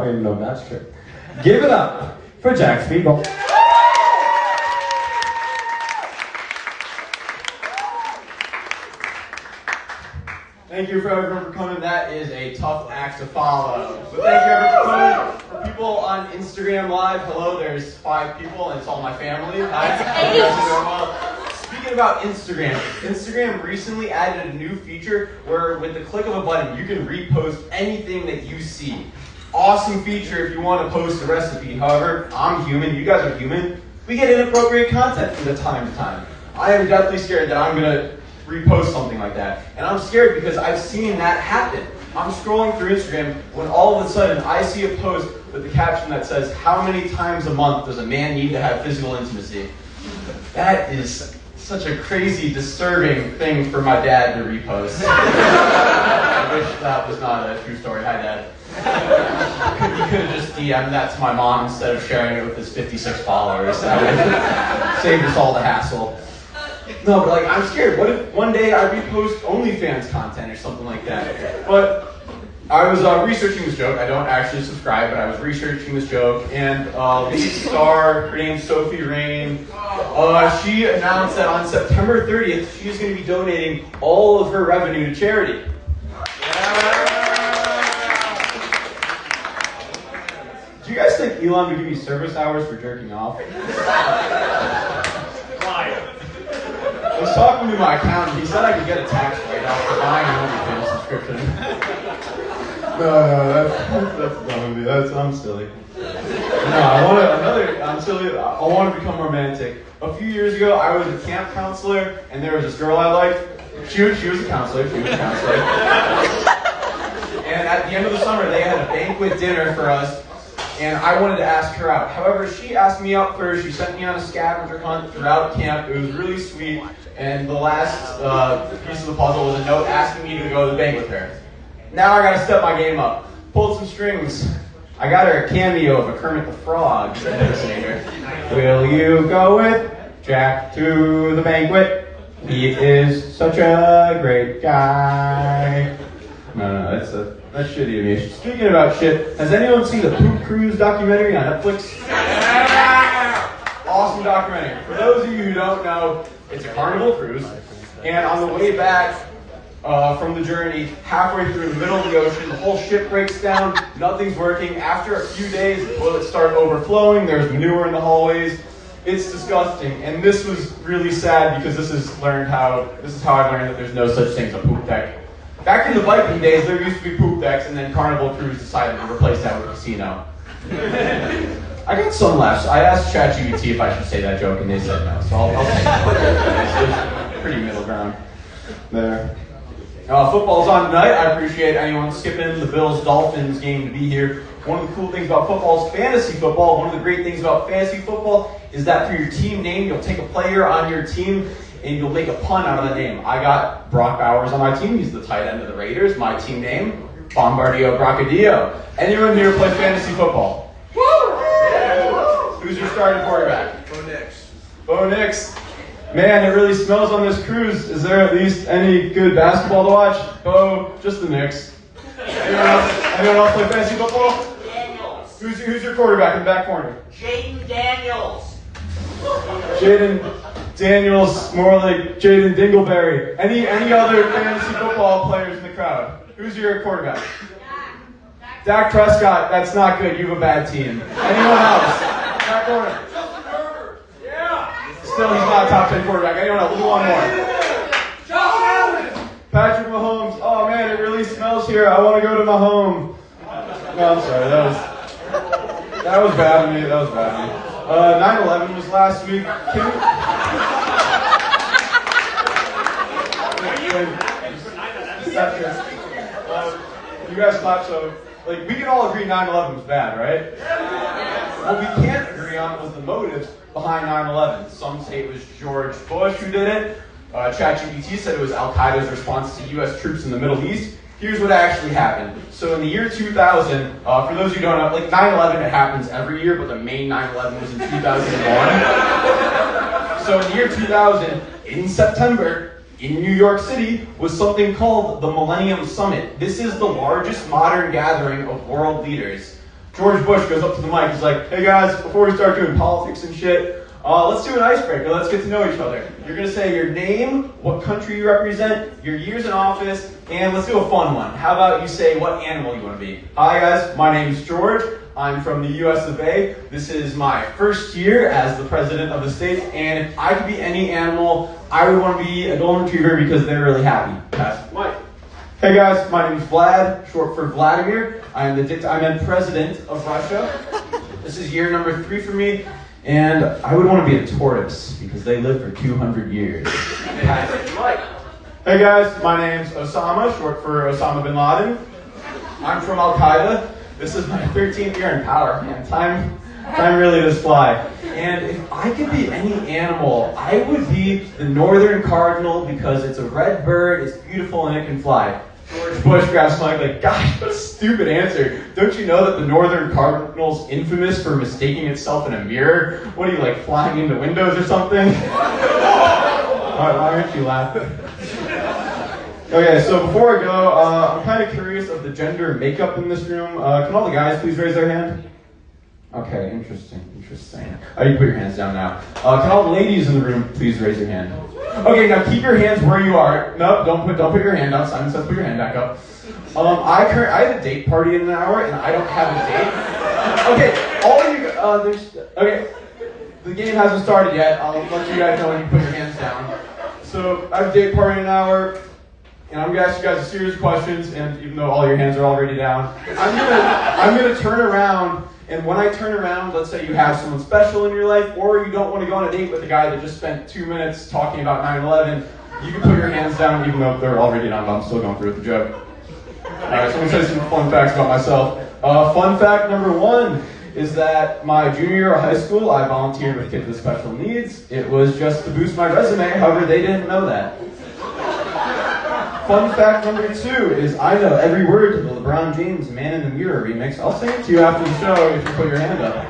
even know if that's true. Give it up for Jack Spiegle. Thank you for everyone for coming. That is a tough act to follow. But thank you everyone for coming. For people on Instagram Live, hello, there's 5 people and it's all my family. Hi. Hope you guys are doing well. Speaking about Instagram recently added a new feature where with the click of a button, you can repost anything that you see. Awesome feature if you want to post a recipe. However, I'm human, you guys are human. We get inappropriate content from time to time. I am deathly scared that I'm going to repost something like that. And I'm scared because I've seen that happen. I'm scrolling through Instagram when all of a sudden I see a post with the caption that says, "How many times a month does a man need to have physical intimacy?" That is such a crazy, disturbing thing for my dad to repost. I wish that was not a true story. Hi, Dad. You could have just DM'd that to my mom instead of sharing it with his 56 followers. That would save us all the hassle. No, but like, I'm scared. What if one day I repost OnlyFans content or something like that? But I was researching this joke. I don't actually subscribe, but I was researching this joke, and lead star, her name's Sophie Rain, she announced that on September 30th, she's going to be donating all of her revenue to charity. Do you guys think Elon would give me service hours for jerking off? I was talking to my accountant. He said I could get a tax write-off for buying an OnlyFans subscription. No, that's dumb of me. I'm silly. No, I'm silly. I want to become romantic. A few years ago, I was a camp counselor, and there was this girl I liked. She was a counselor. And at the end of the summer, they had a banquet dinner for us. And I wanted to ask her out. However, she asked me out first. She sent me on a scavenger hunt throughout camp. It was really sweet. And the last piece of the puzzle was a note asking me to go to the bank with her. Now I gotta step my game up. Pulled some strings. I got her a cameo of a Kermit the Frog singer. Will you go with Jack to the banquet? He is such a great guy. No, that's shitty of me. Speaking about shit, has anyone seen the Poop Cruise documentary on Netflix? Yeah! Awesome documentary. For those of you who don't know, it's a carnival cruise, and on the way back from the journey, halfway through the middle of the ocean, the whole ship breaks down, nothing's working. After a few days, the toilets start overflowing, there's manure in the hallways. It's disgusting, and this was really sad because this is how I learned that there's no such thing as a poop deck. Back in the Viking days, there used to be poop decks, and then Carnival Cruise decided to replace that with a casino. I got some laughs. I asked ChatGPT if I should say that joke, and they said no, so I'll take it. It's pretty middle ground there. Football's on tonight. I appreciate anyone skipping the Bills-Dolphins game to be here. One of the cool things about football is fantasy football. One of the great things about fantasy football is that for your team name, you'll take a player on your team, and you'll make a pun out of that name. I got Brock Bowers on my team. He's the tight end of the Raiders. My team name, Bombardio Brockadillo. Anyone here play fantasy football? Woo! Yeah. Who's your starting quarterback? Bo Nix. Man, it really smells on this cruise. Is there at least any good basketball to watch? Bo, just the Knicks. Anyone else play fantasy football? Daniels. Who's your quarterback in the back corner? Jaden Daniels. Jaden Daniels, more like Jaden Dingleberry. Any other fantasy football players in the crowd? Who's your quarterback? Dak Prescott. That's not good. You have a bad team. Anyone else? Back corner. Still, he's not a top 10 quarterback. Anyone else? We'll do one more. Patrick Mahomes. Oh man, it really smells here. I want to go to my home. No, I'm sorry. That was bad of me. 9/11 was last week. You guys thought so. Like, we can all agree 9/11 was bad, right? What we can't agree on was the motives behind 9/11. Some say it was George Bush who did it. ChatGPT said it was Al-Qaeda's response to U.S. troops in the Middle East. Here's what actually happened. So in the year 2000, for those who don't know, like 9/11, it happens every year, but the main 9/11 was in 2001. So in the year 2000, in September, in New York City, was something called the Millennium Summit. This is the largest modern gathering of world leaders. George Bush goes up to the mic. He's like, hey guys, before we start doing politics and shit, let's do an icebreaker. Let's get to know each other. You're going to say your name, what country you represent, your years in office, and let's do a fun one. How about you say what animal you want to be? Hi guys, my name is George. I'm from the US of A. This is my first year as the president of the state, and if I could be any animal, I would want to be a golden retriever because they're really happy. Pass Mike. Hey guys, my name is Vlad, short for Vladimir. I'm the president of Russia. This is year number 3 for me, and I would want to be a tortoise because they live for 200 years. Pass Mike. Hey guys, my name's Osama, short for Osama bin Laden. I'm from Al Qaeda. This is my 13th year in power, man. Time really does fly. And if I could be any animal, I would be the northern cardinal because it's a red bird, it's beautiful, and it can fly. George Bush grabs Mike like, gosh, what a stupid answer. Don't you know that the northern cardinal's infamous for mistaking itself in a mirror? What are you, like, flying into windows or something? Why aren't you laughing? Okay, so before I go, I'm kind of curious of the gender makeup in this room. Can all the guys please raise their hand? Okay, interesting. You can put your hands down now. Can all the ladies in the room please raise your hand? Okay, now keep your hands where you are. No, don't put your hand out. Simon says put your hand back up. I have a date party in an hour, and I don't have a date. Okay, all of you, okay, the game hasn't started yet. I'll let you guys know when you put your hands down. So, I have a date party in an hour. And I'm going to ask you guys a series of questions, and even though all your hands are already down, I'm gonna turn around, and when I turn around, let's say you have someone special in your life, or you don't want to go on a date with a guy that just spent 2 minutes talking about 9/11, you can put your hands down, even though they're already down, but I'm still going through with the joke. Alright, so I'm going to say some fun facts about myself. Fun fact number 1 is that my junior year of high school, I volunteered with kids with special needs. It was just to boost my resume, however, they didn't know that. Fun fact number 2 is I know every word to the LeBron James Man in the Mirror remix. I'll sing it to you after the show if you put your hand up.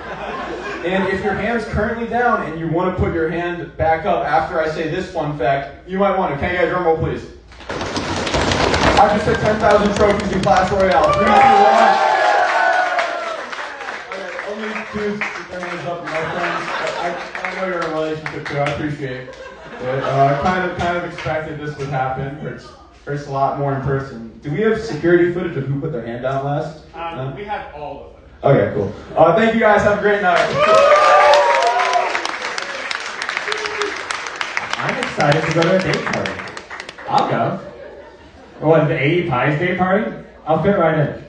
And if your hand's currently down and you want to put your hand back up after I say this fun fact, you might want to. Can I get a drum roll, please? I just hit 10,000 trophies in Clash Royale. 3, 2, 1. Okay, only 2 with their hands up, my friends. I know you're in a relationship too. I appreciate it. But kind of expected this would happen. Hurts a lot more in person. Do we have security footage of who put their hand down last? No? We have all of it. Okay, cool. Thank you guys. Have a great night. I'm excited to go to a date party. I'll go. What, the 80 Pies date party? I'll fit right in.